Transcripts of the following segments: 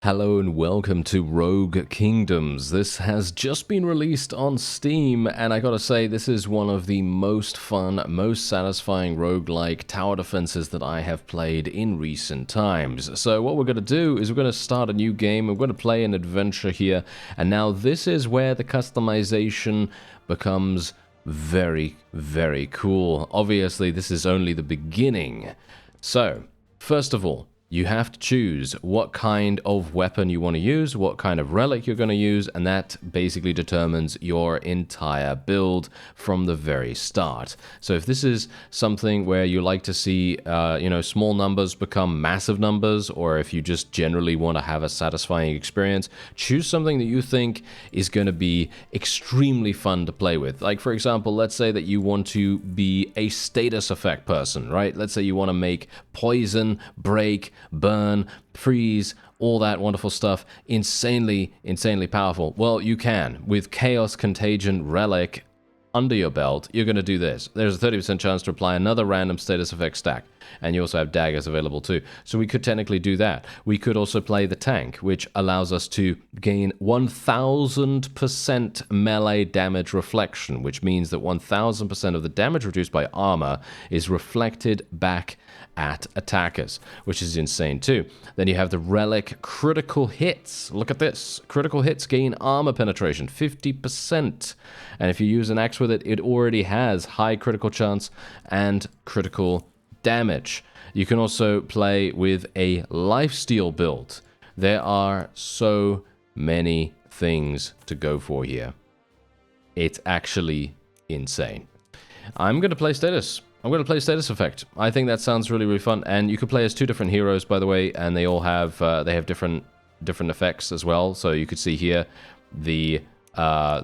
Hello and welcome to Rogue Kingdoms. This has just been released on Steam, and I gotta say, this is one of the most fun, most satisfying roguelike tower defenses that I have played in recent times. So what we're gonna do is we're gonna start a new game, we're gonna play an adventure here, and now this is where the customization becomes very, very cool. Obviously, this is only the beginning. So, first of all, you have to choose what kind of weapon you want to use, what kind of relic you're going to use, and that basically determines your entire build from the very start. So if this is something where you like to see, small numbers become massive numbers, or if you just generally want to have a satisfying experience, choose something that you think is going to be extremely fun to play with. Like, for example, let's say that you want to be a status effect person, right? Let's say you want to make poison, break, burn, freeze, all that wonderful stuff insanely powerful. Well, you can. With Chaos Contagion Relic under your belt, you're going to do this. There's a 30% chance to apply another random status effect stack, and you also have daggers available too. So we could technically do that. We could also play the tank, which allows us to gain 1000% melee damage reflection, which means that 1000% of the damage reduced by armor is reflected back at attackers, which is insane too. Then you have the relic critical hits. Look at this. Critical hits gain armor penetration 50%. And if you use an axe with it, it already has high critical chance and critical damage. You can also play with a lifesteal build. There are so many things to go for here. It's actually insane. I'm going to play status. I'm going to play status effect. I think that sounds really fun. And you could play as two different heroes, by the way, and they all have different effects as well. So you could see here the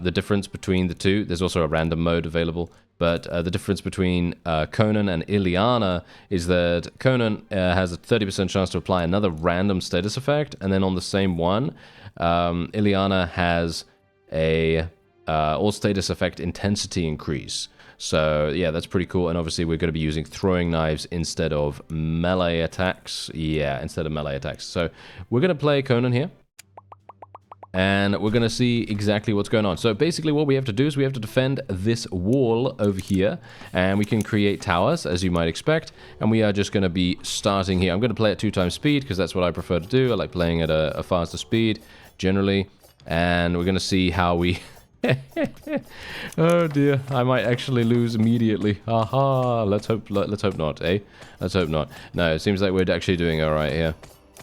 difference between the two. There's also a random mode available. But the difference between Conan and Ileana is that Conan has a 30% chance to apply another random status effect, and then on the same one, Ileana has a all status effect intensity increase. So yeah, that's pretty cool. And obviously we're going to be using throwing knives instead of melee attacks. Yeah, instead of melee attacks. So we're going to play Conan here, and we're going to see exactly what's going on. So basically what we have to do is we have to defend this wall over here, and we can create towers, as you might expect, and we are just going to be starting here. I'm going to play at 2x speed, because that's what I prefer to do. I like playing at a faster speed, generally, and we're going to see how we... Oh dear, I might actually lose immediately. Haha, let's hope not, eh? Let's hope not. No, it seems like we're actually doing alright here.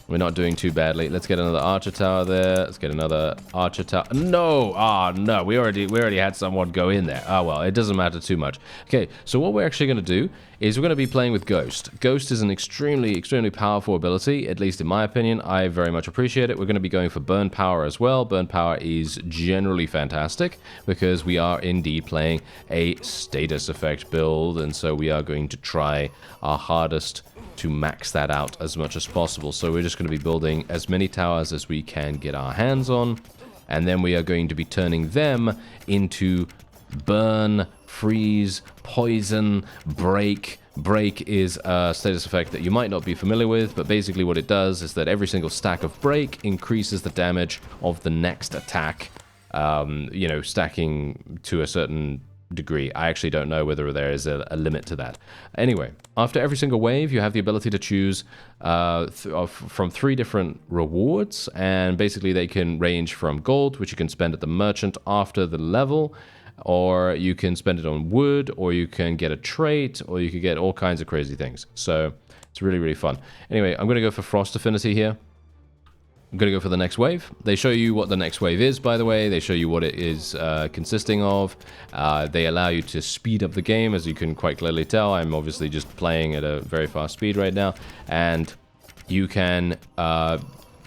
We're not doing too badly. Let's get another archer tower there. Let's get another archer tower. No! Ah, no. We already had someone go in there. Ah, well, it doesn't matter too much. Okay, so what we're actually going to do is we're going to be playing with Ghost. Ghost is an extremely powerful ability, at least in my opinion. I very much appreciate it. We're going to be going for Burn Power as well. Burn Power is generally fantastic because we are indeed playing a status effect build, and so we are going to try our hardest to max that out as much as possible. So we're just going to be building as many towers as we can get our hands on, and then we are going to be turning them into burn, freeze, poison, break. Break is a status effect that you might not be familiar with, but basically what it does is that every single stack of break increases the damage of the next attack, stacking to a certain degree. I actually don't know whether there is a limit to that. Anyway, after every single wave, you have the ability to choose from 3 different rewards, and basically they can range from gold, which you can spend at the merchant after the level, or you can spend it on wood, or you can get a trait, or you can get all kinds of crazy things. So it's really fun. Anyway, I'm going to go for Frost Affinity here. I'm going to go for the next wave. They show you what the next wave is, by the way. They show you what it is consisting of. They allow you to speed up the game, as you can quite clearly tell. I'm obviously just playing at a very fast speed right now. And you can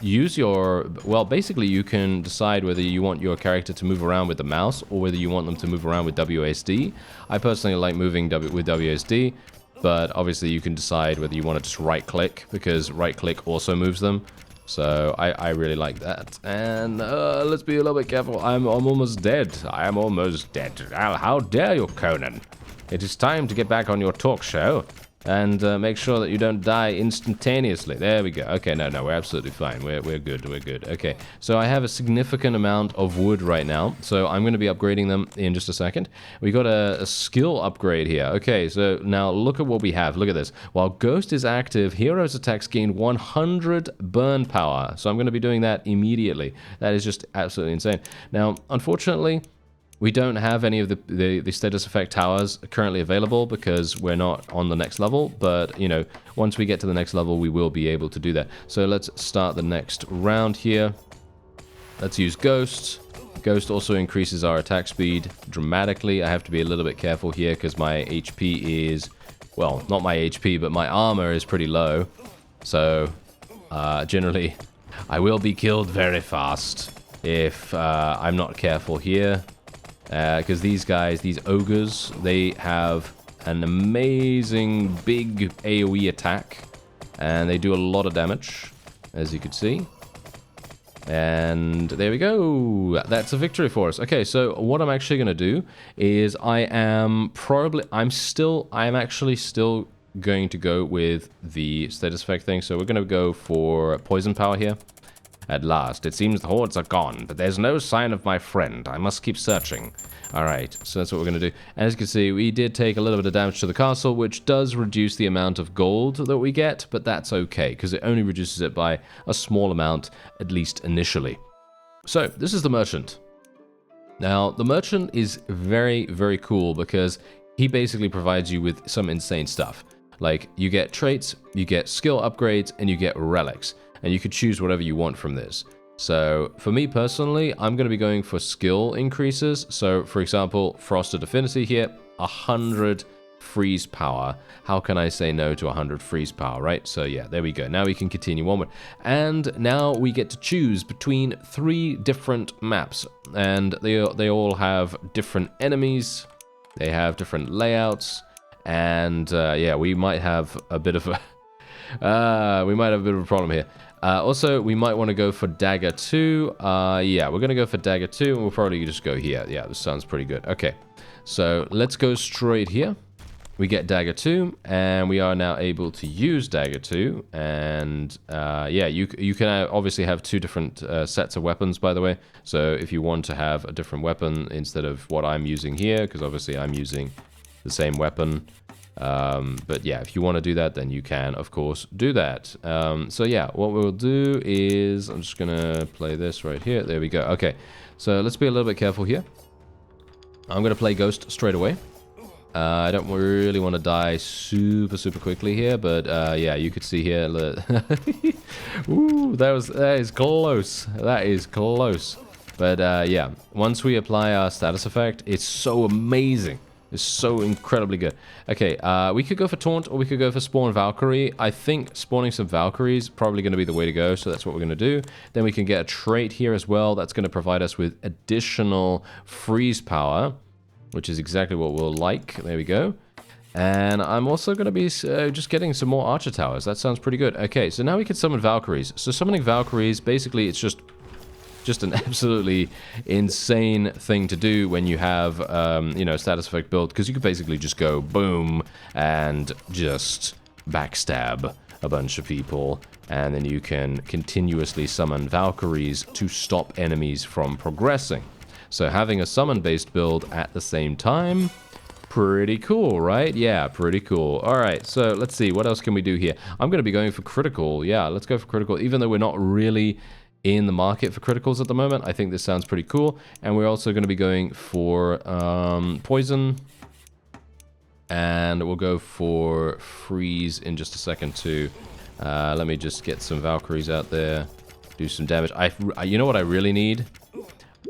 use your... Well, basically, you can decide whether you want your character to move around with the mouse or whether you want them to move around with WASD. I personally like moving with WASD, but obviously you can decide whether you want to just right-click, because right-click also moves them. So I really like that. And let's be a little bit careful. I'm almost dead. I am almost dead. How dare you, Conan? It is time to get back on your talk show. And make sure that you don't die instantaneously. There we go. Okay, no, we're absolutely fine. We're good, we're good. Okay, so I have a significant amount of wood right now, so I'm going to be upgrading them in just a second. We got a skill upgrade here. Okay, so now look at what we have. Look at this. While Ghost is active, Hero's attacks gain 100 burn power. So I'm going to be doing that immediately. That is just absolutely insane. Now, unfortunately, we don't have any of the status effect towers currently available because we're not on the next level, but, you know, once we get to the next level, we will be able to do that. So let's start the next round here. Let's use Ghost. Ghost also increases our attack speed dramatically. I have to be a little bit careful here because my HP is, well, not my HP, but my armor is pretty low. So, generally, I will be killed very fast if I'm not careful here. Because these guys, these ogres, they have an amazing big AoE attack. And they do a lot of damage, as you can see. And there we go. That's a victory for us. Okay, so what I'm actually going to do is I'm actually still going to go with the status effect thing. So we're going to go for poison power here. At last, it seems the hordes are gone, but there's no sign of my friend. I must keep searching. Alright, so that's what we're going to do. And as you can see, we did take a little bit of damage to the castle, which does reduce the amount of gold that we get, but that's okay, because it only reduces it by a small amount, at least initially. So, this is the merchant. Now, the merchant is very, very cool, because he basically provides you with some insane stuff. Like, you get traits, you get skill upgrades, and you get relics. And you could choose whatever you want from this. So, for me personally, I'm going to be going for skill increases. So, for example, Frosted Affinity here, 100 freeze power. How can I say no to 100 freeze power, right? So, yeah, there we go. Now we can continue onward. And now we get to choose between 3 different maps. And they all have different enemies. They have different layouts. And, yeah, we might have a bit of a... problem here. Also, we might want to go for Dagger 2. Yeah, we're going to go for Dagger 2, and we'll probably just go here. Yeah, this sounds pretty good. Okay, so let's go straight here. We get Dagger 2, and we are now able to use Dagger 2. And, yeah, you can obviously have 2 different sets of weapons, by the way. So if you want to have a different weapon instead of what I'm using here, because obviously I'm using the same weapon. But yeah, if you want to do that, then you can, of course, do that. So yeah, what we'll do is, I'm just going to play this right here. There we go. Okay, so let's be a little bit careful here. I'm going to play Ghost straight away. I don't really want to die super quickly here, but yeah, you could see here. Ooh, that is close. That is close. But yeah, once we apply our status effect, it's so amazing. It's so incredibly good. Okay, we could go for Taunt, or we could go for Spawn Valkyrie. I think spawning some Valkyries is probably going to be the way to go, so that's what we're going to do. Then we can get a trait here as well. That's going to provide us with additional freeze power, which is exactly what we'll like. There we go. And I'm also going to be just getting some more Archer Towers. That sounds pretty good. Okay, so now we can summon Valkyries. So summoning Valkyries, basically, it's just an absolutely insane thing to do when you have, you know, status effect build, because you could basically just go boom and just backstab a bunch of people, and then you can continuously summon Valkyries to stop enemies from progressing. So having a summon-based build at the same time, pretty cool, right? Yeah, pretty cool. All right, so let's see, what else can we do here? I'm going to be going for critical. Yeah, let's go for critical, even though we're not really in the market for criticals at the moment. I think this sounds pretty cool. And we're also going to be going for poison. And we'll go for freeze in just a second too. Let me just get some Valkyries out there. Do some damage. You know what I really need?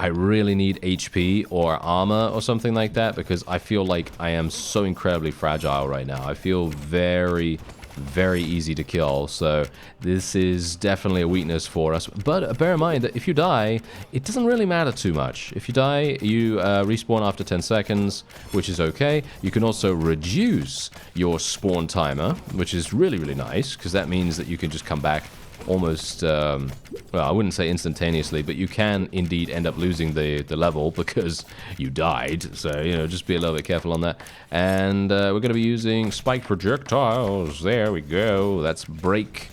I really need HP or armor or something like that, because I feel like I am so incredibly fragile right now. I feel very easy to kill, so this is definitely a weakness for us. But bear in mind that if you die, it doesn't really matter too much. If you die, you respawn after 10 seconds, which is okay. You can also reduce your spawn timer, which is really nice, because that means that you can just come back almost, well, I wouldn't say instantaneously, but you can indeed end up losing the level because you died. So, you know, just be a little bit careful on that. And we're going to be using spike projectiles. There we go. That's break.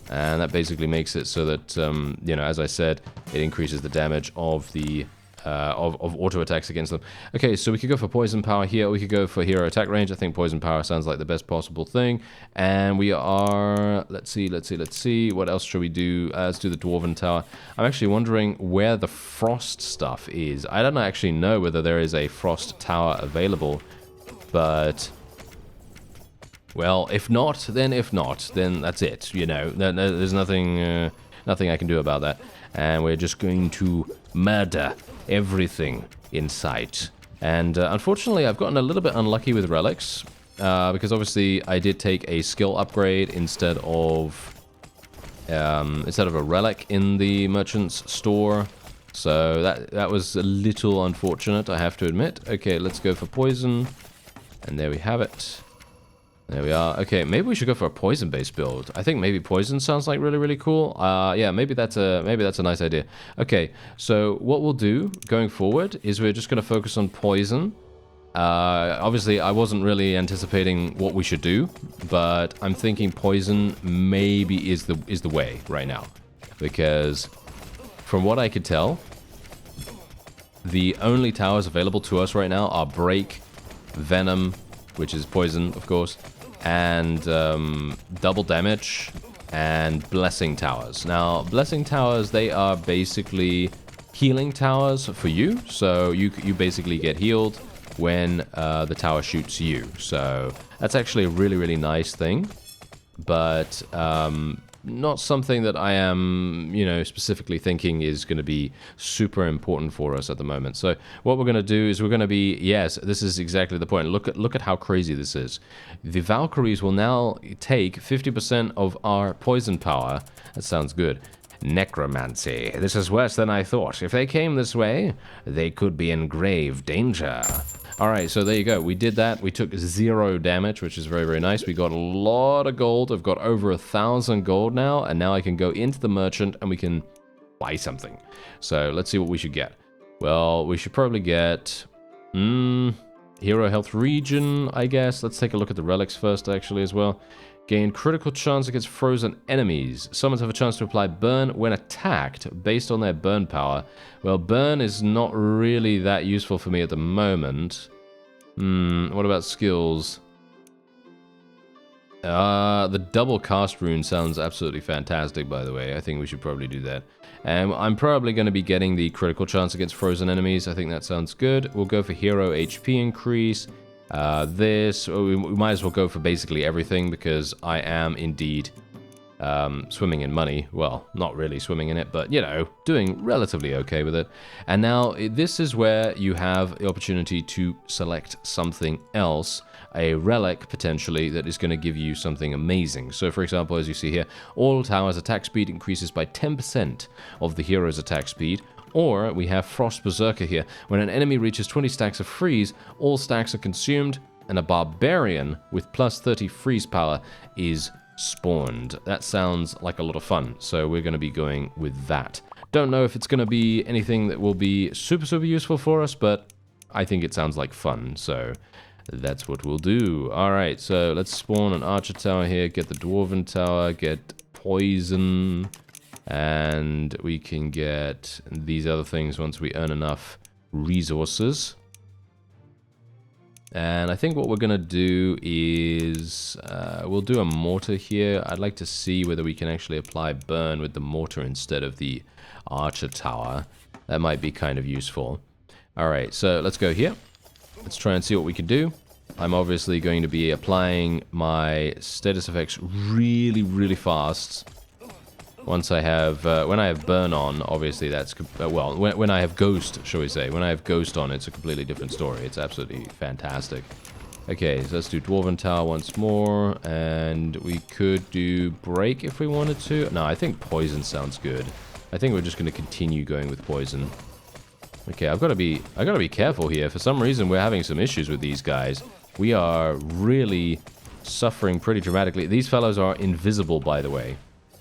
And that basically makes it so that, you know, as I said, it increases the damage of the of auto attacks against them. Okay, so we could go for poison power here, or we could go for hero attack range. I think poison power sounds like the best possible thing. And we are, let's see, what else should we do? Let's do the Dwarven Tower. I'm actually wondering where the frost stuff is. I don't actually know whether there is a frost tower available, but... well, if not, then that's it, you know. There's nothing, nothing I can do about that. And we're just going to murder everything in sight. And unfortunately, I've gotten a little bit unlucky with relics, because obviously I did take a skill upgrade instead of a relic in the merchant's store. So that was a little unfortunate, I have to admit. Okay, let's go for poison. And there we have it. There we are. Okay, maybe we should go for a poison-based build. I think maybe poison sounds like really, really cool. Yeah, maybe that's a nice idea. Okay, so what we'll do going forward is we're just going to focus on poison. Obviously, I wasn't really anticipating what we should do, but I'm thinking poison maybe is the way right now, because from what I could tell, the only towers available to us right now are break, venom, which is poison, of course, and double damage, and blessing towers. Now, blessing towers, they are basically healing towers for you, so you basically get healed when the tower shoots you. So that's actually a really, really nice thing, but not something that I am, you know, specifically thinking is going to be super important for us at the moment. So what we're going to do is we're going to be, yes, this is exactly the point. Look at how crazy this is. The Valkyries will now take 50% of our poison power. That sounds good. Necromancy. This is worse than I thought. If they came this way, they could be in grave danger. Alright, so there you go. We did that. We took 0 damage, which is very, very nice. We got a lot of gold. I've got over 1,000 gold now, and now I can go into the merchant and we can buy something. So let's see what we should get. Well, we should probably get hero health regen, I guess. Let's take a look at the relics first, actually, as well. Gain critical chance against frozen enemies. Summons have a chance to apply burn when attacked based on their burn power. Well, burn is not really that useful for me at the moment. What about skills? The double cast rune sounds absolutely fantastic, by the way. I think we should probably do that. And I'm probably going to be getting the critical chance against frozen enemies. I think that sounds good. We'll go for hero HP increase. We might as well go for basically everything because I am indeed swimming in money. Well, not really swimming in it, but, you know, doing relatively okay with it. And now this is where you have the opportunity to select something else, a relic potentially that is going to give you something amazing. So, for example, as you see here, all towers' attack speed increases by 10% of the hero's attack speed. Or we have Frost Berserker here. When an enemy reaches 20 stacks of freeze, all stacks are consumed, and a barbarian with plus 30 freeze power is spawned. That sounds like a lot of fun, so we're going to be going with that. Don't know if it's going to be anything that will be super, super useful for us, but I think it sounds like fun, so that's what we'll do. Alright, so let's spawn an archer tower here, get the dwarven tower, get poison... and we can get these other things once we earn enough resources. And I think what we're going to do is we'll do a mortar here. I'd like to see whether we can actually apply burn with the mortar instead of the archer tower. That might be kind of useful. Alright, so let's go here. Let's try and see what we can do. I'm obviously going to be applying my status effects really, really fast. Once I have, when I have burn on, obviously that's, well, when I have ghost, shall we say. When I have ghost on, it's a completely different story. It's absolutely fantastic. Okay, so let's do Dwarven Tower once more, and we could do Break if we wanted to. No, I think Poison sounds good. I think we're just going to continue going with Poison. Okay, I gotta be careful here. For some reason, we're having some issues with these guys. We are really suffering pretty dramatically. These fellows are invisible, by the way.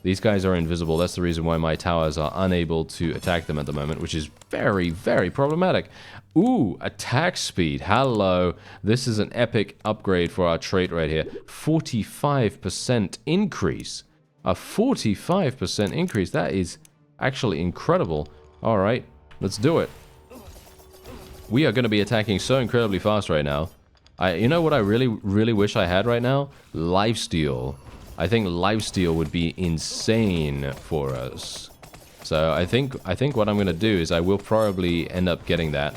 These guys are invisible. That's the reason why my towers are unable to attack them at the moment, which is very, very problematic. Ooh, attack speed. Hello. This is an epic upgrade for our trait right here. 45% increase. A 45% increase. That is actually incredible. All right, let's do it. We are going to be attacking so incredibly fast right now. You know what I really, really wish I had right now? Lifesteal. I think lifesteal would be insane for us. So I think what I'm going to do is I will probably end up getting that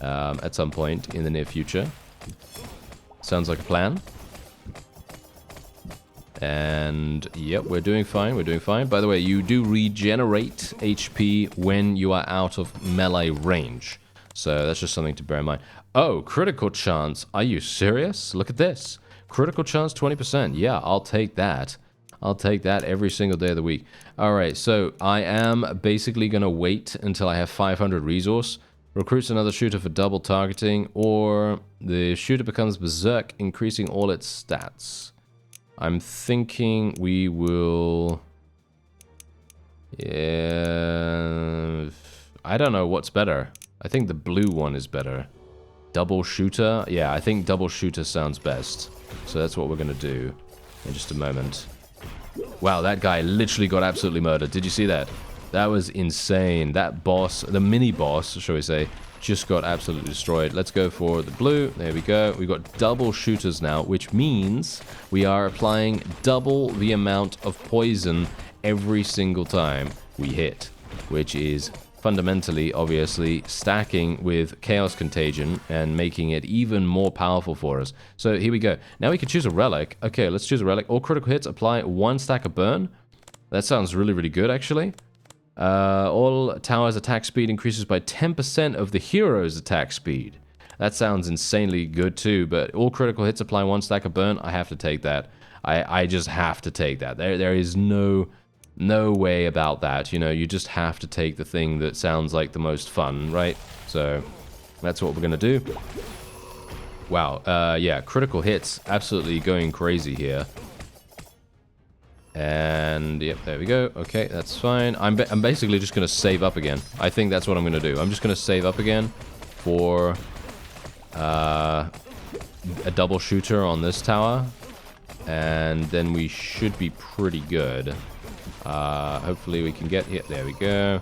at some point in the near future. Sounds like a plan. And yep, we're doing fine. We're doing fine. By the way, you do regenerate HP when you are out of melee range. So that's just something to bear in mind. Oh, critical chance. Are you serious? Look at this. Critical chance 20%. Yeah, I'll take that. I'll take that every single day of the week. All right, so I am basically going to wait until I have 500 resource. Recruits another shooter for double targeting, or the shooter becomes berserk, increasing all its stats. I'm thinking we will... Yeah... I don't know what's better. I think the blue one is better. Double shooter? Yeah, I think double shooter sounds best. So that's what we're going to do in just a moment. Wow, that guy literally got absolutely murdered. Did you see that? That was insane. That boss, the mini boss, shall we say, just got absolutely destroyed. Let's go for the blue. There we go. We've got double shooters now, which means we are applying double the amount of poison every single time we hit, which is fundamentally, obviously, stacking with Chaos Contagion and making it even more powerful for us. So here we go. Now we can choose a relic. Okay, let's choose a relic. All critical hits apply 1 stack of burn. That sounds really, really good, actually. All towers' attack speed increases by 10% of the hero's attack speed. That sounds insanely good too, but all critical hits apply 1 stack of burn. I have to take that. I just have to take that. There is no way about that. You know, you just have to take the thing that sounds like the most fun, right? So that's what we're gonna do. Wow, yeah, critical hits absolutely going crazy here. And yep, there we go. Okay, that's fine. I'm basically just gonna save up again. I think that's what I'm gonna do. I'm just gonna save up again for a double shooter on this tower, and then we should be pretty good. Hopefully we can get here. There we go.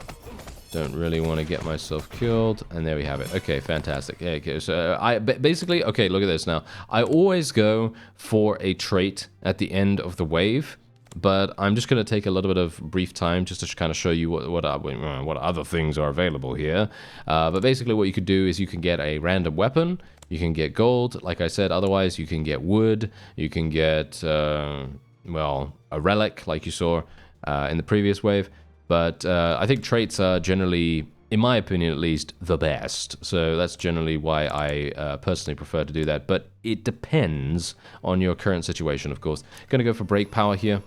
Don't really want to get myself killed. And there we have it. Okay, fantastic. Okay, so basically, okay, look at this now. I always go for a trait at the end of the wave, but I'm just going to take a little bit of brief time just to kind of show you what other things are available here. But basically what you could do is you can get a random weapon. You can get gold, like I said. Otherwise, you can get wood. You can get, well, a relic, like you saw in the previous wave. But I think traits are generally, in my opinion at least, the best. So that's generally why I personally prefer to do that. But it depends on your current situation, of course. Gonna go for break power here.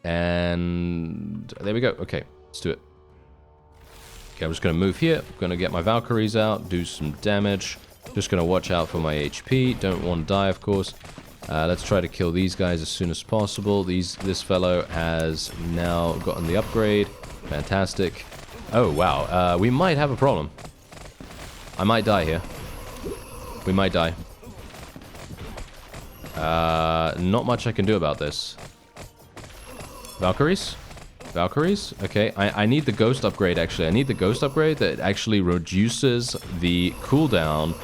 And there we go. Okay, let's do it. Okay, I'm just gonna move here. I'm gonna get my Valkyries out, do some damage. Just gonna watch out for my HP. Don't want to die, of course. Let's try to kill these guys as soon as possible. This fellow has now gotten the upgrade. Fantastic. Oh, wow. We might have a problem. I might die here. We might die. Not much I can do about this. Valkyries? Valkyries? Okay, I need the ghost upgrade, actually. I need the ghost upgrade that actually reduces the cooldown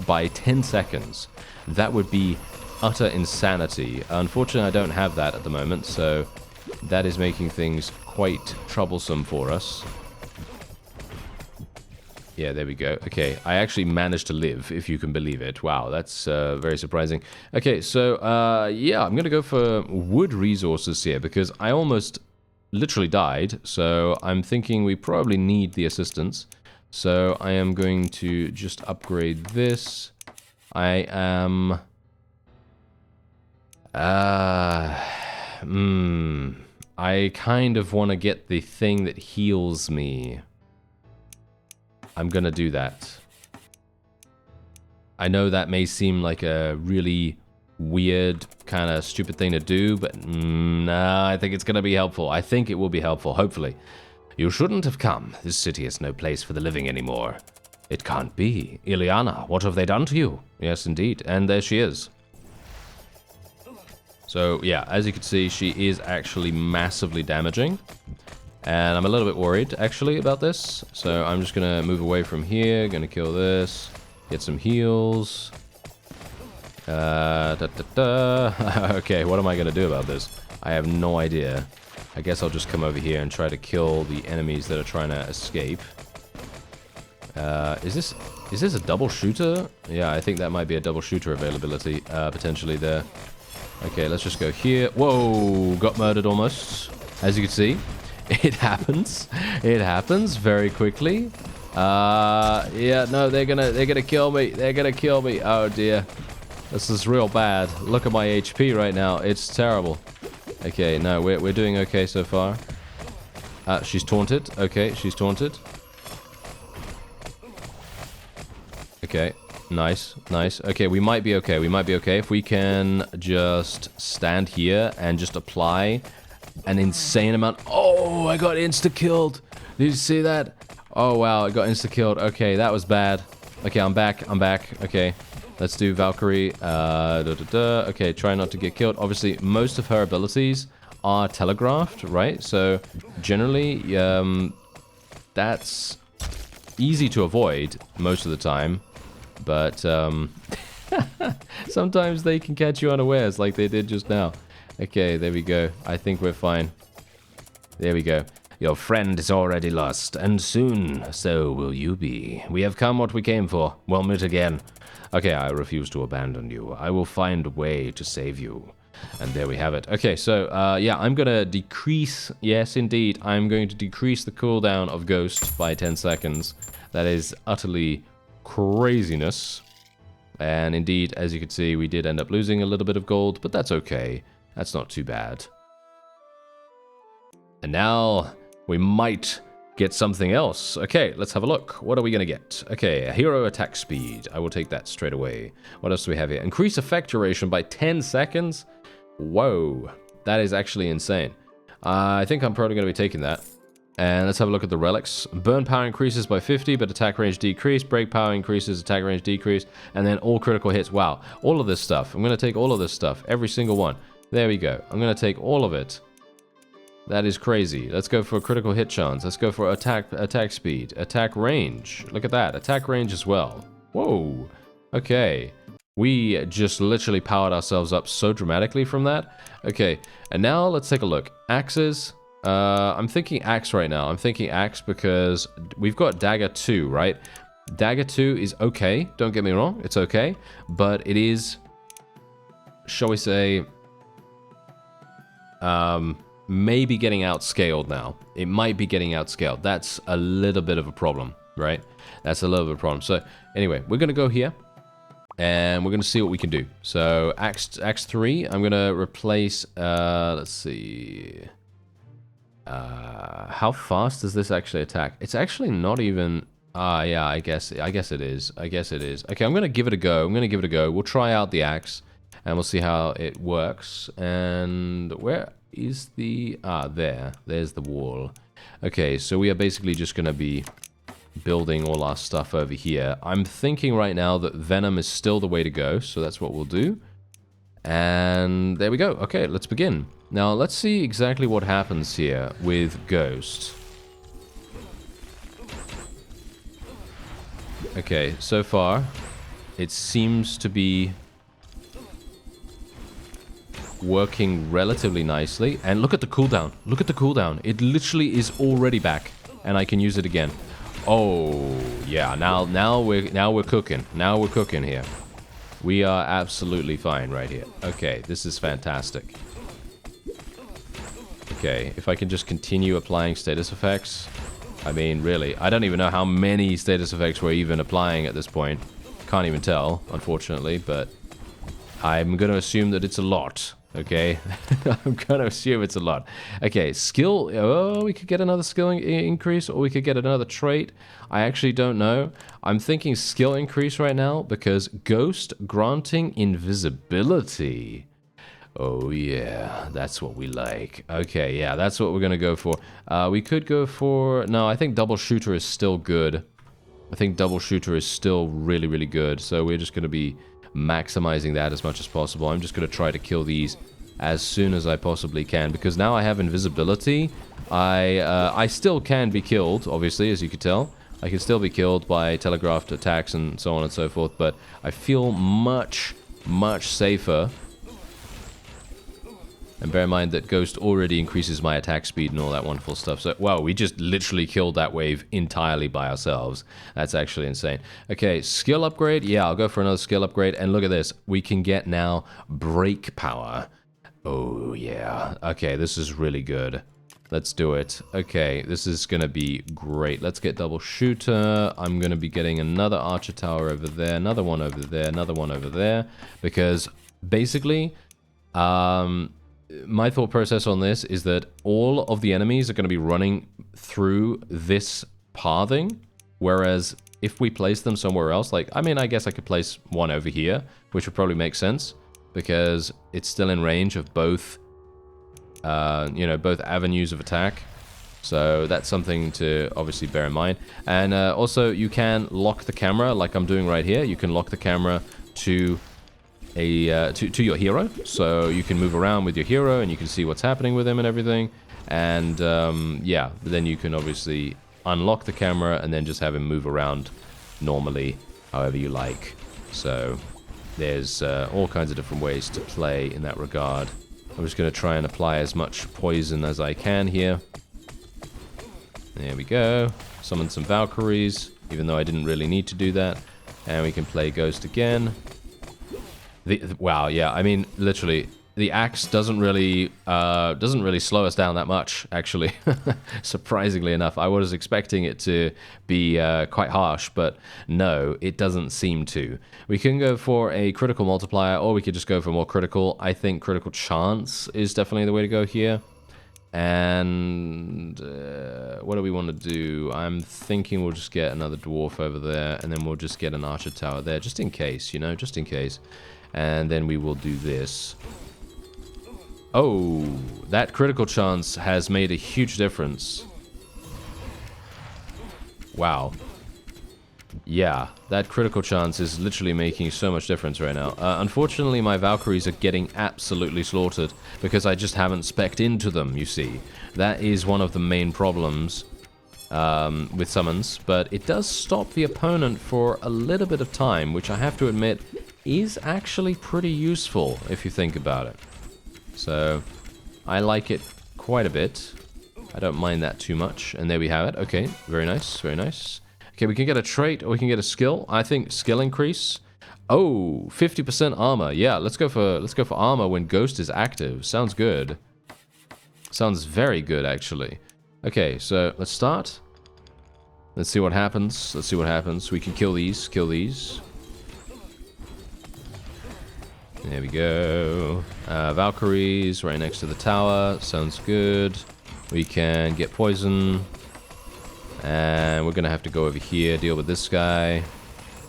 by 10 seconds. That would be utter insanity. Unfortunately, I don't have that at the moment, so that is making things quite troublesome for us. Yeah, there we go. Okay, I actually managed to live, if you can believe it. Wow, that's very surprising. Okay, so, yeah, I'm going to go for wood resources here, because I almost literally died, so I'm thinking we probably need the assistance. So I am going to just upgrade this. I am... I kind of want to get the thing that heals me. I'm gonna do that. I know that may seem like a really weird, kind of stupid thing to do, but nah, I think it's going to be helpful. I think it will be helpful, hopefully. You shouldn't have come. This city is no place for the living anymore. It can't be. Ileana, what have they done to you? Yes, indeed. And there she is. So, yeah, as you can see, she is actually massively damaging. And I'm a little bit worried, actually, about this. So I'm just going to move away from here. Going to kill this. Get some heals. Okay, what am I going to do about this? I have no idea. I guess I'll just come over here and try to kill the enemies that are trying to escape. Is this a double shooter? Yeah, I think that might be a double shooter availability, potentially there. Okay, let's just go here. Whoa, got murdered almost. As you can see, it happens. It happens very quickly. Yeah, no, they're gonna kill me. They're gonna kill me. Oh dear, this is real bad. Look at my HP right now. It's terrible. Okay, no, we're doing okay so far. She's taunted. Okay, she's taunted. Okay, nice, nice. Okay, we might be okay. We might be okay if we can just stand here and just apply an insane amount. Oh, I got insta-killed. Did you see that? Oh, wow, I got insta-killed. Okay, that was bad. Okay, I'm back. I'm back. Okay, let's do Valkyrie. Okay, try not to get killed. Obviously, most of her abilities are telegraphed, right? So, generally, that's easy to avoid most of the time. But sometimes they can catch you unawares like they did just now. Okay, there we go. I think we're fine. There we go. Your friend is already lost, and soon so will you be. We have come what we came for. We'll meet again. Okay, I refuse to abandon you. I will find a way to save you. And there we have it. Okay, so, yeah, I'm gonna decrease... Yes, indeed. I'm going to decrease the cooldown of Ghost by 10 seconds. That is utterly craziness. And indeed, as you can see, we did end up losing a little bit of gold, but that's okay. That's not too bad. And now we might get something else. Okay, let's have a look. What are we going to get? Okay, a hero attack speed. I will take that straight away. What else do we have here? Increase effect duration by 10 seconds? Whoa, that is actually insane. I think I'm probably going to be taking that. And let's have a look at the relics. Burn power increases by 50, but attack range decrease. Break power increases, attack range decrease. And then all critical hits. Wow, all of this stuff. I'm going to take all of this stuff. Every single one. There we go. I'm going to take all of it. That is crazy. Let's go for a critical hit chance. Let's go for attack speed. Attack range. Look at that. Attack range as well. Whoa. Okay. We just literally powered ourselves up so dramatically from that. Okay. And now let's take a look. Axes. I'm thinking axe right now. I'm thinking axe because we've got dagger 2, right? Dagger 2 is okay. Don't get me wrong. It's okay. But it is, shall we say, maybe getting outscaled now. It might be getting outscaled. That's a little bit of a problem, right? That's a little bit of a problem. So anyway, we're going to go here. And we're going to see what we can do. So axe 3, I'm going to replace, let's see... how fast does this actually attack? It's actually not even... yeah, I guess it is. I guess it is. Okay, I'm going to give it a go. We'll try out the axe, and we'll see how it works. And where is the... there's the wall. Okay, so we are basically just going to be building all our stuff over here. I'm thinking right now that Venom is still the way to go, so that's what we'll do. And there we go. Okay, let's begin. Now, let's see exactly what happens here with Ghost. Okay, so far, it seems to be working relatively nicely. And look at the cooldown. Look at the cooldown. It literally is already back, and I can use it again. Oh, yeah, now we're cooking. Now we're cooking here. We are absolutely fine right here. Okay, this is fantastic. Okay, if I can just continue applying status effects. I mean, really, I don't even know how many status effects we're even applying at this point. Can't even tell, unfortunately, but I'm going to assume that it's a lot. Okay, I'm gonna assume it's a lot. Okay, skill. Oh, we could get another skill increase, or we could get another trait. I actually don't know. I'm thinking skill increase right now because ghost granting invisibility. Oh yeah, that's what we like. Okay, yeah, that's what we're gonna go for. We could go for... No, I think double shooter is still good. I think double shooter is still really, really good. So we're just gonna be maximizing that as much as possible. I'm just gonna try to kill these as soon as I possibly can, because now I have invisibility. I still can be killed, obviously, as you could tell. I can still be killed by telegraphed attacks and so on and so forth, but I feel much, much safer. And bear in mind that Ghost already increases my attack speed and all that wonderful stuff. So, wow, we just literally killed that wave entirely by ourselves. That's actually insane. Okay, skill upgrade. Yeah, I'll go for another skill upgrade. And look at this. We can get now break power. Oh, yeah. Okay, this is really good. Let's do it. Okay, this is going to be great. Let's get double shooter. I'm going to be getting another archer tower over there, another one over there, another one over there. Because, basically... my thought process on this is that all of the enemies are going to be running through this pathing, whereas if we place them somewhere else, like, I mean, I guess I could place one over here, which would probably make sense, because it's still in range of both, you know, both avenues of attack. So that's something to obviously bear in mind. And also, you can lock the camera, like I'm doing right here. You can lock the camera to... to your hero, so you can move around with your hero and you can see what's happening with him and everything. And yeah, then you can obviously unlock the camera and then just have him move around normally, however you like. So there's all kinds of different ways to play in that regard. I'm just going to try and apply as much poison as I can here. There we go. Summon some Valkyries, even though I didn't really need to do that. And we can play Ghost again. Wow, yeah, I mean, literally, the axe doesn't really slow us down that much, actually. Surprisingly enough, I was expecting it to be quite harsh, but no, it doesn't seem to. We can go for a critical multiplier, or we could just go for more critical. I think critical chance is definitely the way to go here. And what do we want to do? I'm thinking we'll just get another dwarf over there, and then we'll just get an archer tower there, just in case, you know, just in case. And then we will do this. Oh, that critical chance has made a huge difference. Wow. Yeah, that critical chance is literally making so much difference right now. Unfortunately, my Valkyries are getting absolutely slaughtered because I just haven't spec'd into them, you see. That is one of the main problems with summons, but it does stop the opponent for a little bit of time, which I have to admit is actually pretty useful if you think about it. So, I like it quite a bit. I don't mind that too much. And there we have it. Okay, very nice, very nice. Okay, we can get a trait or we can get a skill. I think skill increase. Oh, 50% armor. Yeah, let's go for armor when Ghost is active. Sounds good. Sounds very good, actually. Okay, so let's start. Let's see what happens. Let's see what happens. We can kill these. Kill these. There we go. Valkyries right next to the tower. Sounds good. We can get poison. And we're going to have to go over here, deal with this guy.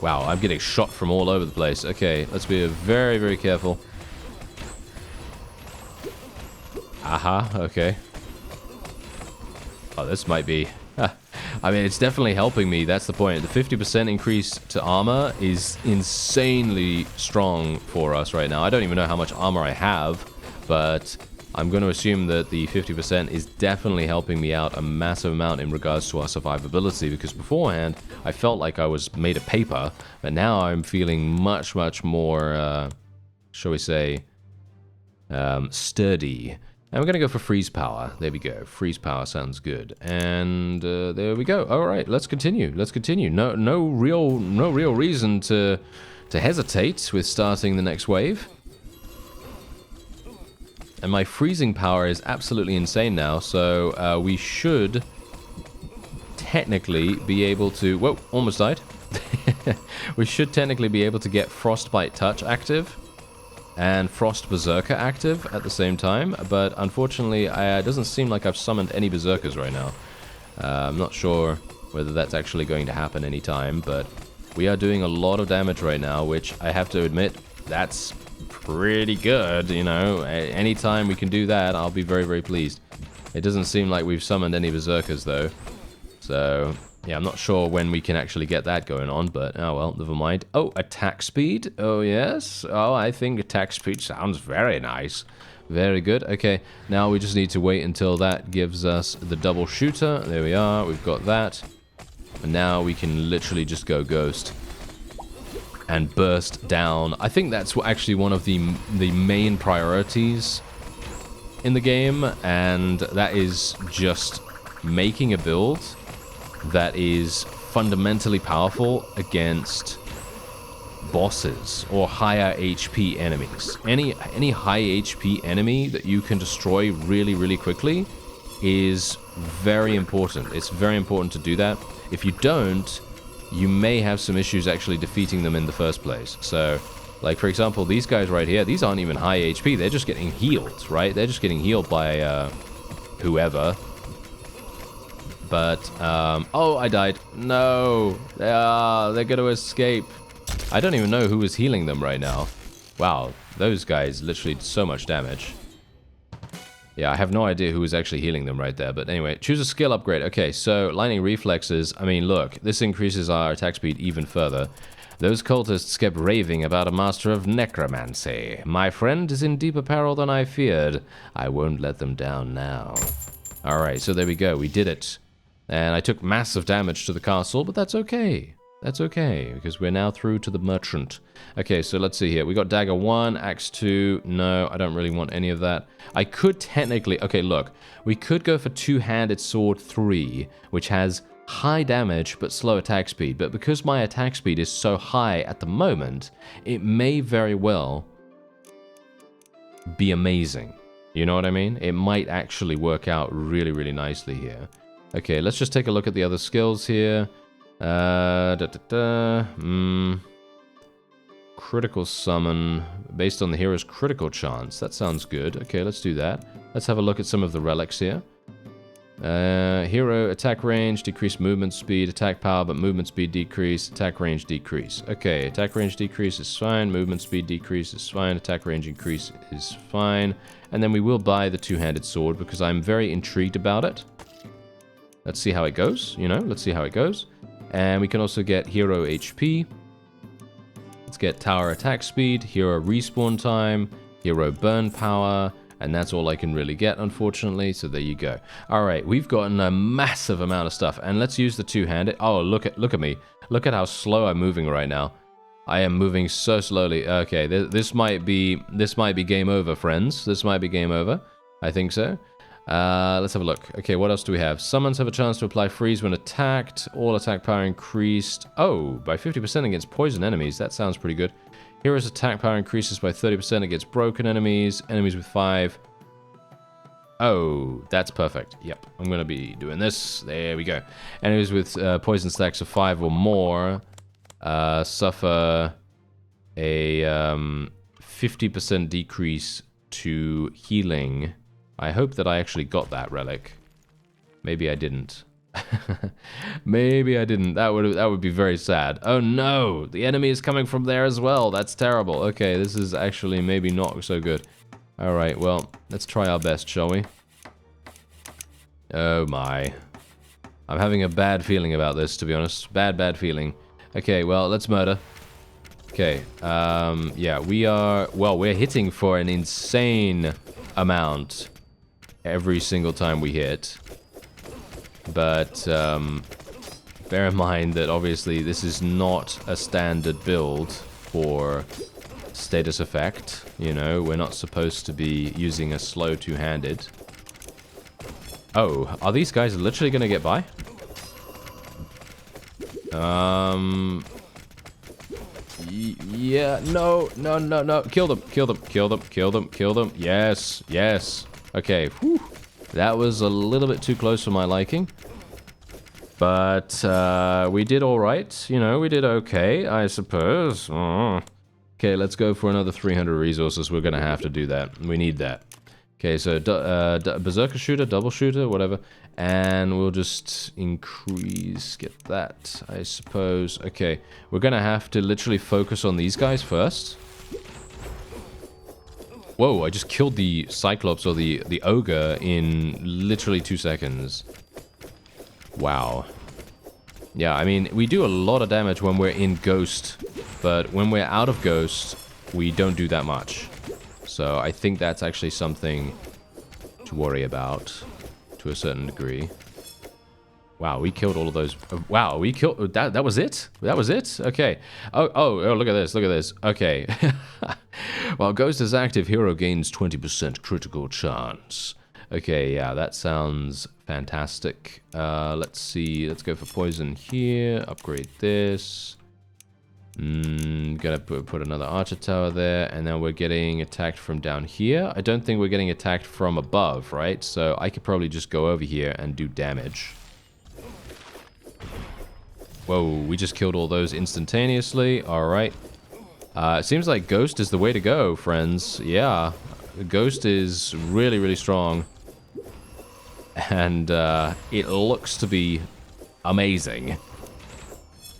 Wow, I'm getting shot from all over the place. Okay, let's be very, very careful. Aha, okay. Oh, this might be... I mean, it's definitely helping me. That's the point. The 50% increase to armor is insanely strong for us right now. I don't even know how much armor I have, but I'm going to assume that the 50% is definitely helping me out a massive amount in regards to our survivability, because beforehand, I felt like I was made of paper, but now I'm feeling much, much more, shall we say, sturdy. And we're going to go for freeze power. There we go. Freeze power sounds good. And there we go. All right, let's continue. Let's continue. No real reason to hesitate with starting the next wave. And my freezing power is absolutely insane now, so we should technically be able to... Whoa, almost died. We should technically be able to get Frostbite Touch active. and Frost Berserker active at the same time, but unfortunately, it doesn't seem like I've summoned any Berserkers right now. I'm not sure whether that's actually going to happen anytime, but we are doing a lot of damage right now, which I have to admit, that's pretty good, you know. Anytime we can do that, I'll be very, very pleased. It doesn't seem like we've summoned any Berserkers, though. So, yeah, I'm not sure when we can actually get that going on, but, oh well, never mind. Oh, attack speed? Oh, yes. Oh, I think attack speed sounds very nice. Very good. Okay, now we just need to wait until that gives us the double shooter. There we are. We've got that. And now we can literally just go ghost and burst down. I think that's actually one of the main priorities in the game, and that is just making a build that is fundamentally powerful against bosses or higher HP enemies. Any high HP enemy that you can destroy really, really quickly is very important. It's very important to do that. If you don't, you may have some issues actually defeating them in the first place. So, like, for example, these guys right here, these aren't even high HP. They're just getting healed, right? They're just getting healed by whoever. But, oh, I died. No. They're going to escape. I don't even know who was healing them right now. Wow, those guys literally did so much damage. Yeah, I have no idea who was actually healing them right there. But anyway, choose a skill upgrade. Okay, so lightning reflexes. I mean, look, this increases our attack speed even further. Those cultists kept raving about a master of necromancy. My friend is in deeper peril than I feared. I won't let them down now. Alright, so there we go. We did it. And I took massive damage to the castle, but that's okay. That's okay, because we're now through to the merchant. Okay, so let's see here. We got dagger 1, axe 2. No, I don't really want any of that. I could technically... Okay, look. We could go for two-handed sword 3, which has high damage but slow attack speed. But because my attack speed is so high at the moment, it may very well be amazing. You know what I mean? It might actually work out really, really nicely here. Okay, let's just take a look at the other skills here. Critical summon based on the hero's critical chance. That sounds good. Okay, let's do that. Let's have a look at some of the relics here. Hero attack range, decrease movement speed, attack power, but movement speed decrease, attack range decrease. Okay, attack range decrease is fine, movement speed decrease is fine, attack range increase is fine. And then we will buy the two-handed sword because I'm very intrigued about it. Let's see how it goes, you know, let's see how it goes. And we can also get hero HP. Let's get tower attack speed, hero respawn time, hero burn power, and that's all I can really get, unfortunately, so there you go. Alright, we've gotten a massive amount of stuff, and let's use the two-handed. Oh, look at me. Look at how slow I'm moving right now. I am moving so slowly. Okay, this might be game over, friends. This might be game over. I think so. Let's have a look. Okay, what else do we have? Summons have a chance to apply freeze when attacked. All attack power increased. Oh, by 50% against poison enemies. That sounds pretty good. Hero's attack power increases by 30% against broken enemies. Enemies with 5. Oh, that's perfect. Yep, I'm going to be doing this. There we go. Enemies with poison stacks of 5 or more suffer a 50% decrease to healing. I hope that I actually got that relic. Maybe I didn't. Maybe I didn't. That would be very sad. Oh no! The enemy is coming from there as well. That's terrible. Okay, this is actually maybe not so good. Alright, well, let's try our best, shall we? Oh my. I'm having a bad feeling about this, to be honest. Bad feeling. Okay, well, let's murder. Okay, yeah, we're hitting for an insane amount every single time we hit. But, bear in mind that obviously this is not a standard build for status effect. You know, we're not supposed to be using a slow two-handed. Oh, are these guys literally gonna get by? Yeah, no. Kill them. Yes. Okay, whew. That was a little bit too close for my liking. But, we did alright. You know, we did okay, I suppose. Okay, let's go for another 300 resources. We're going to have to do that. We need that. Okay, so Berserker Shooter, Double Shooter, whatever. And we'll just increase, get that, I suppose. Okay, we're going to have to literally focus on these guys first. Whoa, I just killed the Cyclops or the Ogre in literally 2 seconds. Wow. Yeah, I mean, we do a lot of damage when we're in Ghost, but when we're out of Ghost, we don't do that much. So I think that's actually something to worry about to a certain degree. Wow, we killed all of those. Wow, we killed... That was it? That was it? Okay. Oh, look at this, look at this. Okay. While Ghost is active, hero gains 20% critical chance. Okay, yeah, that sounds fantastic. Let's see. Let's go for poison here. Upgrade this. Gonna put another archer tower there. And then we're getting attacked from down here. I don't think we're getting attacked from above, right? So I could probably just go over here and do damage. Whoa, we just killed all those instantaneously. Alright. It seems like Ghost is the way to go, friends. Yeah. Ghost is really, really strong. And it looks to be amazing.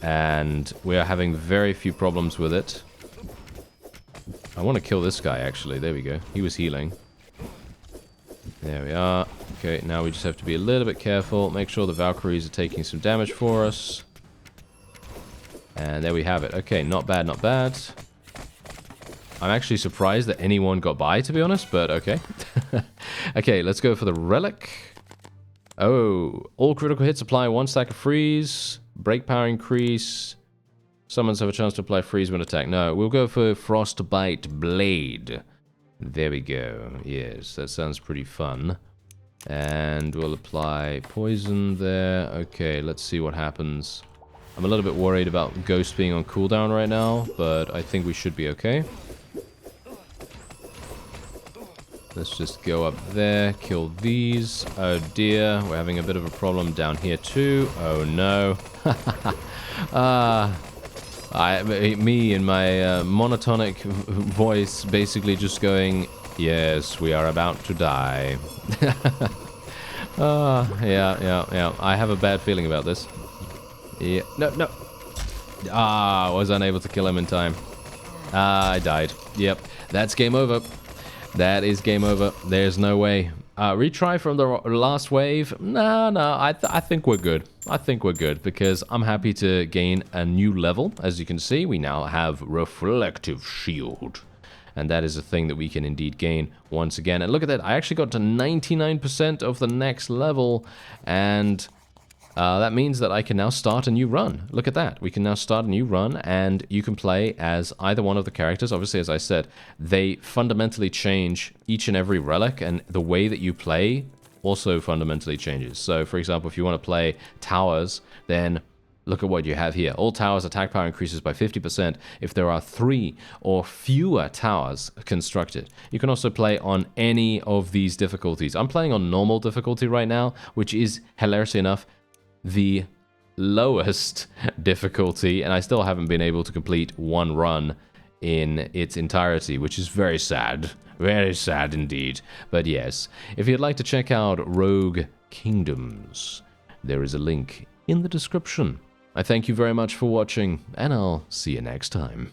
And we're having very few problems with it. I want to kill this guy, actually. There we go. He was healing. There we are. Okay, now we just have to be a little bit careful. Make sure the Valkyries are taking some damage for us. And there we have it. Okay, not bad, not bad. I'm actually surprised that anyone got by, to be honest, but okay. Okay, let's go for the Relic. Oh, all critical hits apply 1 stack of freeze. Break power increase. Summons have a chance to apply freeze when attacked. No, we'll go for Frostbite Blade. There we go. Yes, that sounds pretty fun. And we'll apply poison there. Okay, let's see what happens. I'm a little bit worried about Ghost being on cooldown right now, but I think we should be okay. Let's just go up there, kill these. Oh dear, we're having a bit of a problem down here too. Oh no. Me and my monotonic voice basically just going, yes, we are about to die. Yeah. I have a bad feeling about this. Yeah, no. I was unable to kill him in time. I died. Yep, that's game over. That is game over. There's no way. Retry from the last wave? No, I think we're good. I think we're good because I'm happy to gain a new level. As you can see, we now have Reflective Shield. And that is a thing that we can indeed gain once again. And look at that. I actually got to 99% of the next level. And that means that I can now start a new run. Look at that. We can now start a new run, and you can play as either one of the characters. Obviously, as I said, they fundamentally change each and every relic, and the way that you play also fundamentally changes. So, for example, if you want to play towers, then look at what you have here. All towers attack power increases by 50% if there are 3 or fewer towers constructed. You can also play on any of these difficulties. I'm playing on normal difficulty right now, which is, hilariously enough, the lowest difficulty, and I still haven't been able to complete one run in its entirety, which is very sad. Very sad indeed. But yes, if you'd like to check out Rogue Kingdoms, there is a link in the description. I thank you very much for watching, and I'll see you next time.